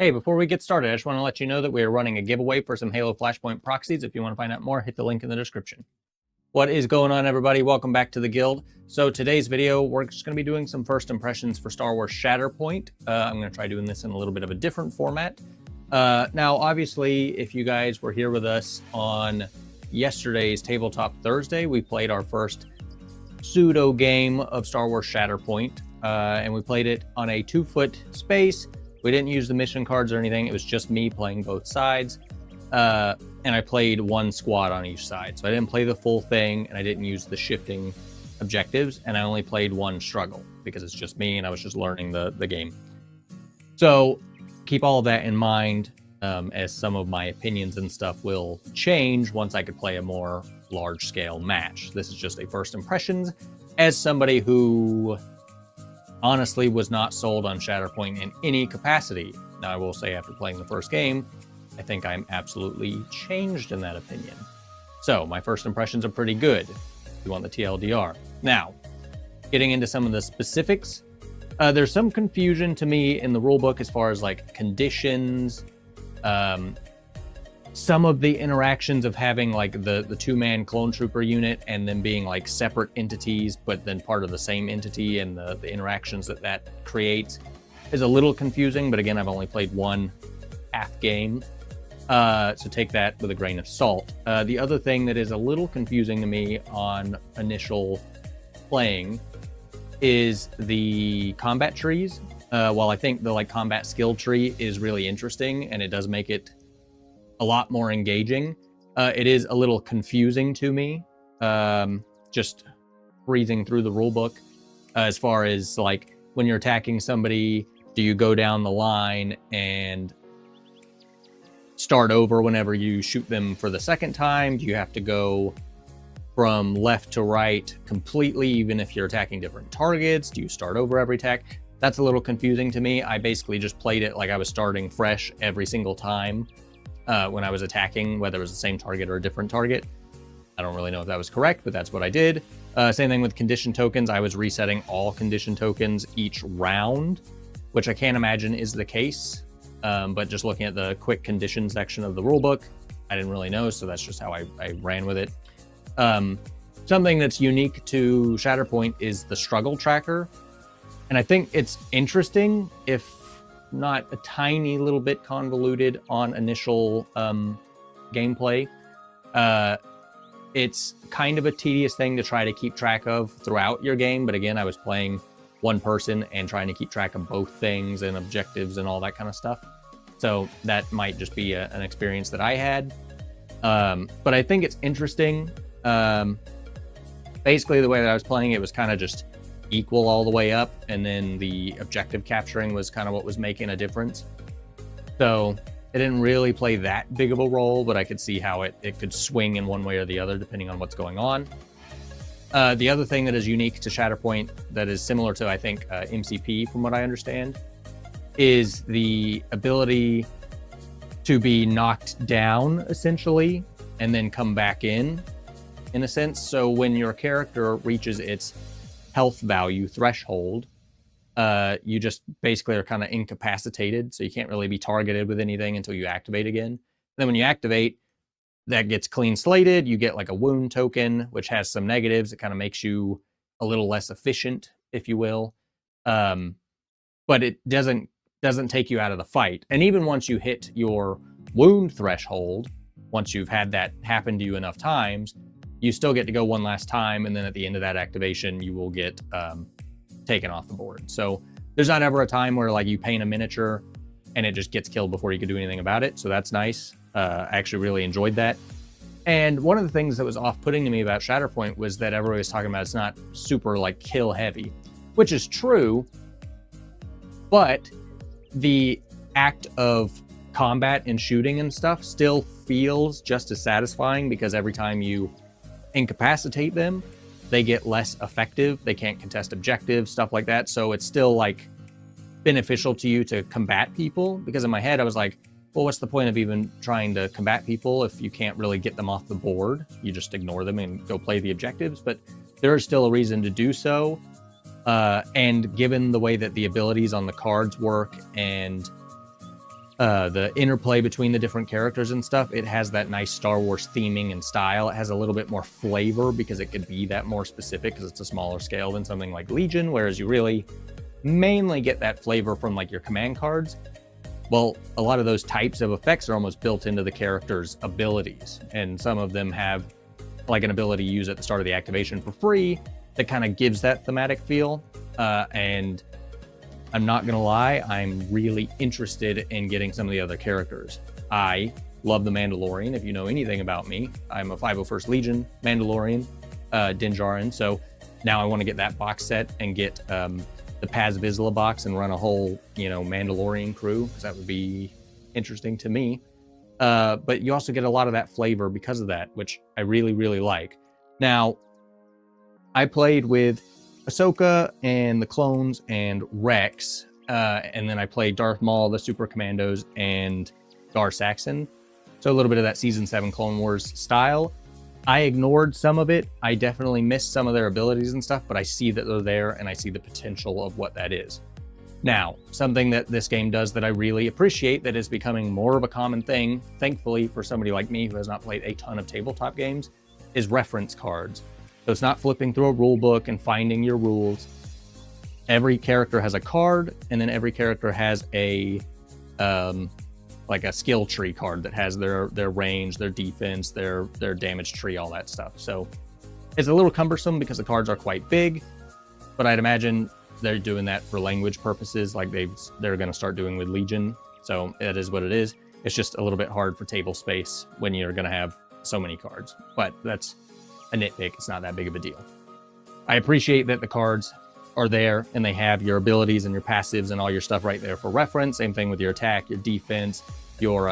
Hey, before we get started, I just want to let you know that we are running a giveaway for some Halo Flashpoint proxies. If you want to find out more, hit the link in the description. What is going on, everybody? Welcome back to the guild. So today's video, we're just going to be doing some first impressions for Star Wars Shatterpoint. I'm going to try doing this in a little bit of a different format. Now, obviously, if you guys were here with us on yesterday's Tabletop Thursday, we played our first pseudo game of Star Wars Shatterpoint, and we played it on a 2-foot space. We didn't use the mission cards or anything. It was just me playing both sides. And I played one squad on each side. So I didn't play the full thing, and I didn't use the shifting objectives, and I only played one struggle because it's just me and I was just learning the game. So keep all of that in mind, as some of my opinions and stuff will change once I could play a more large-scale match. This is just a first impressions as somebody who honestly was not sold on Shatterpoint in any capacity. Now, I will say after playing the first game, I think I'm absolutely changed in that opinion. So my first impressions are pretty good, if you want the TLDR. Now, getting into some of the specifics, there's some confusion to me in the rulebook as far as like conditions, some of the interactions of having like the two-man clone trooper unit and then being like separate entities, but then part of the same entity, and the interactions that creates is a little confusing. But again, I've only played one half game, so take that with a grain of salt. The other thing that is a little confusing to me on initial playing is the combat trees. While I think the like combat skill tree is really interesting and it does make it a lot more engaging, it is a little confusing to me, just breezing through the rule book, as far as like when you're attacking somebody, do you go down the line and start over whenever you shoot them for the second time? Do you have to go from left to right completely, even if you're attacking different targets? Do you start over every attack? That's a little confusing to me. I basically just played it like I was starting fresh every single time when I was attacking, whether it was the same target or a different target. I don't really know if that was correct, but that's what I did. Same thing with condition tokens. I was resetting all condition tokens each round, which I can't imagine is the case. But just looking at the quick condition section of the rulebook, I didn't really know, so that's just how I ran with it. Something that's unique to Shatterpoint is the struggle tracker. And I think it's interesting, if not a tiny little bit convoluted on initial gameplay. It's kind of a tedious thing to try to keep track of throughout your game. But again, I was playing one person and trying to keep track of both things and objectives and all that kind of stuff. So that might just be an experience that I had. But I think it's interesting. Basically, the way that I was playing it was kind of just equal all the way up, and then the objective capturing was kind of what was making a difference. So it didn't really play that big of a role, but I could see how it could swing in one way or the other depending on what's going on. The other thing that is unique to Shatterpoint that is similar to, I think, MCP from what I understand, is the ability to be knocked down essentially and then come back in a sense. So when your character reaches its health value threshold, you just basically are kind of incapacitated, so you can't really be targeted with anything until you activate again. And then when you activate, that gets clean slated. You get like a wound token, which has some negatives. It kind of makes you a little less efficient, if you will, but it doesn't take you out of the fight. And even once you hit your wound threshold, once you've had that happen to you enough times, you still get to go one last time, and then at the end of that activation, you will get taken off the board. So there's not ever a time where like you paint a miniature and it just gets killed before you can do anything about it. So that's nice. I actually really enjoyed that. And one of the things that was off-putting to me about Shatterpoint was that everybody was talking about it's not super like kill heavy, which is true, but the act of combat and shooting and stuff still feels just as satisfying, because every time you incapacitate them, they get less effective. They can't contest objectives, stuff like that. So it's still like beneficial to you to combat people, because in my head I was like, well, what's the point of even trying to combat people if you can't really get them off the board? You just ignore them and go play the objectives. But there is still a reason to do so. And given the way that the abilities on the cards work and the interplay between the different characters and stuff, it has that nice Star Wars theming and style. It has a little bit more flavor because it could be that more specific because it's a smaller scale than something like Legion, whereas you really mainly get that flavor from like your command cards. Well, a lot of those types of effects are almost built into the character's abilities, and some of them have like an ability to use at the start of the activation for free that kind of gives that thematic feel. And I'm not gonna lie, I'm really interested in getting some of the other characters. I love the Mandalorian. If you know anything about me, I'm a 501st Legion Mandalorian, Din Djarin. So now I want to get that box set and get the Paz Vizsla box and run a whole, Mandalorian crew, because that would be interesting to me. But you also get a lot of that flavor because of that, which I really, really like. Now, I played with Ahsoka and the clones and Rex, and then I played Darth Maul, the Super Commandos, and Gar Saxon. So a little bit of that Season 7 Clone Wars style. I ignored some of it. I definitely missed some of their abilities and stuff, but I see that they're there and I see the potential of what that is. Now, something that this game does that I really appreciate that is becoming more of a common thing, thankfully for somebody like me who has not played a ton of tabletop games, is reference cards. So it's not flipping through a rule book and finding your rules. Every character has a card, and then every character has a like a skill tree card that has their range, their defense, their damage tree, all that stuff. So it's a little cumbersome because the cards are quite big, but I'd imagine they're doing that for language purposes, like they're going to start doing with Legion. So it is what it is. It's just a little bit hard for table space when you're going to have so many cards, but that's a nitpick. It's not that big of a deal. I appreciate that the cards are there and they have your abilities and your passives and all your stuff right there for reference. Same thing with your attack, your defense, your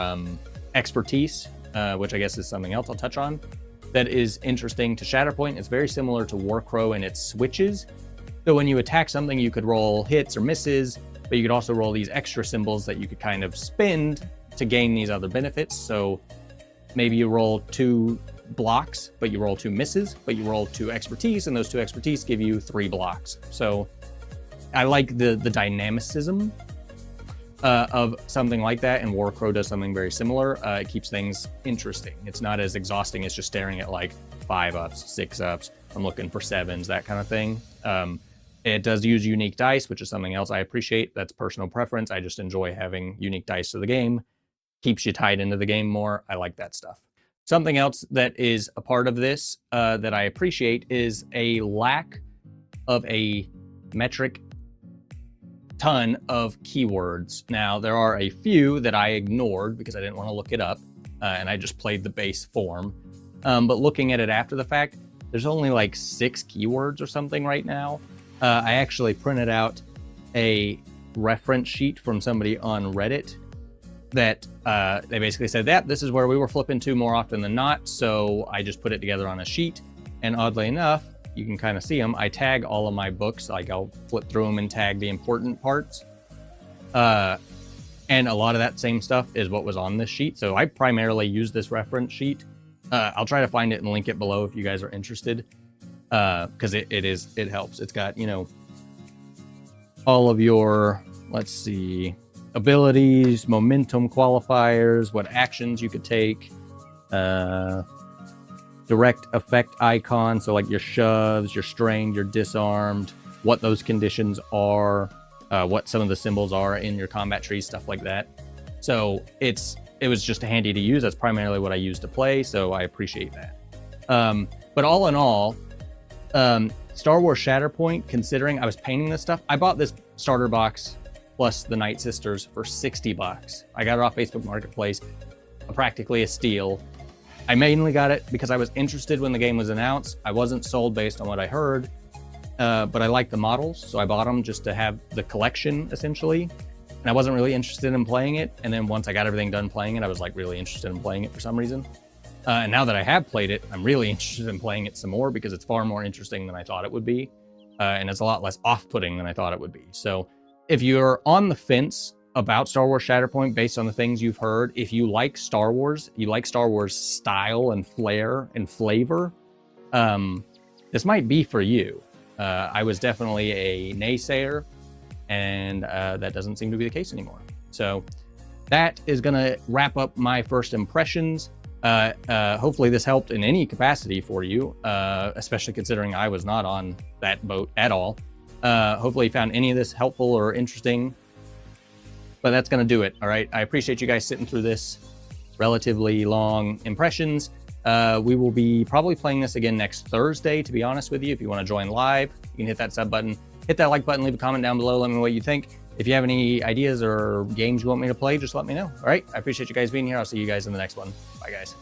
expertise, which I guess is something else I'll touch on. That is interesting to Shatterpoint. It's very similar to Warcrow in its switches. So when you attack something, you could roll hits or misses, but you could also roll these extra symbols that you could kind of spend to gain these other benefits. So maybe you roll 2 blocks, but you roll 2 misses, but you roll 2 expertise, and those 2 expertise give you 3 blocks. So I like the dynamicism of something like that, and Warcrow does something very similar. It keeps things interesting. It's not as exhausting as just staring at like 5 ups, 6 ups. I'm looking for 7s, that kind of thing. It does use unique dice, which is something else I appreciate. That's personal preference. I just enjoy having unique dice to the game. Keeps you tied into the game more. I like that stuff. Something else that is a part of this that I appreciate is a lack of a metric ton of keywords. Now, there are a few that I ignored because I didn't want to look it up, and I just played the base form. But looking at it after the fact, there's only like 6 keywords or something right now. I actually printed out a reference sheet from somebody on Reddit that they basically said that this is where we were flipping to more often than not. So I just put it together on a sheet, and oddly enough, you can kind of see them. I tag all of my books, like I'll flip through them and tag the important parts. And a lot of that same stuff is what was on this sheet. So I primarily use this reference sheet. I'll try to find it and link it below if you guys are interested, because it helps. It's got, all of your, let's see, abilities, momentum qualifiers, what actions you could take, direct effect icon, so like your shoves, your strained, your disarmed, what those conditions are, what some of the symbols are in your combat tree, stuff like that. So it was just handy to use. That's primarily what I use to play, so I appreciate that. But all in all, Star Wars Shatterpoint, considering I was painting this stuff, I bought this starter box plus the Night Sisters for $60. I got it off Facebook Marketplace, practically a steal. I mainly got it because I was interested when the game was announced. I wasn't sold based on what I heard, but I liked the models, so I bought them just to have the collection, essentially. And I wasn't really interested in playing it, and then once I got everything done playing it, I was like really interested in playing it for some reason. And now that I have played it, I'm really interested in playing it some more because it's far more interesting than I thought it would be, and it's a lot less off-putting than I thought it would be. So if you're on the fence about Star Wars Shatterpoint based on the things you've heard, if you like Star Wars, you like Star Wars style and flair and flavor, this might be for you. I was definitely a naysayer, and that doesn't seem to be the case anymore. So that is going to wrap up my first impressions. Hopefully this helped in any capacity for you, especially considering I was not on that boat at all. Hopefully you found any of this helpful or interesting. But that's going to do it. All right. I appreciate you guys sitting through this relatively long impressions. We will be probably playing this again next Thursday, to be honest with you. If you want to join live, you can hit that sub button, hit that like button, leave a comment down below. Let me know what you think. If you have any ideas or games you want me to play, just let me know. All right. I appreciate you guys being here. I'll see you guys in the next one. Bye, guys.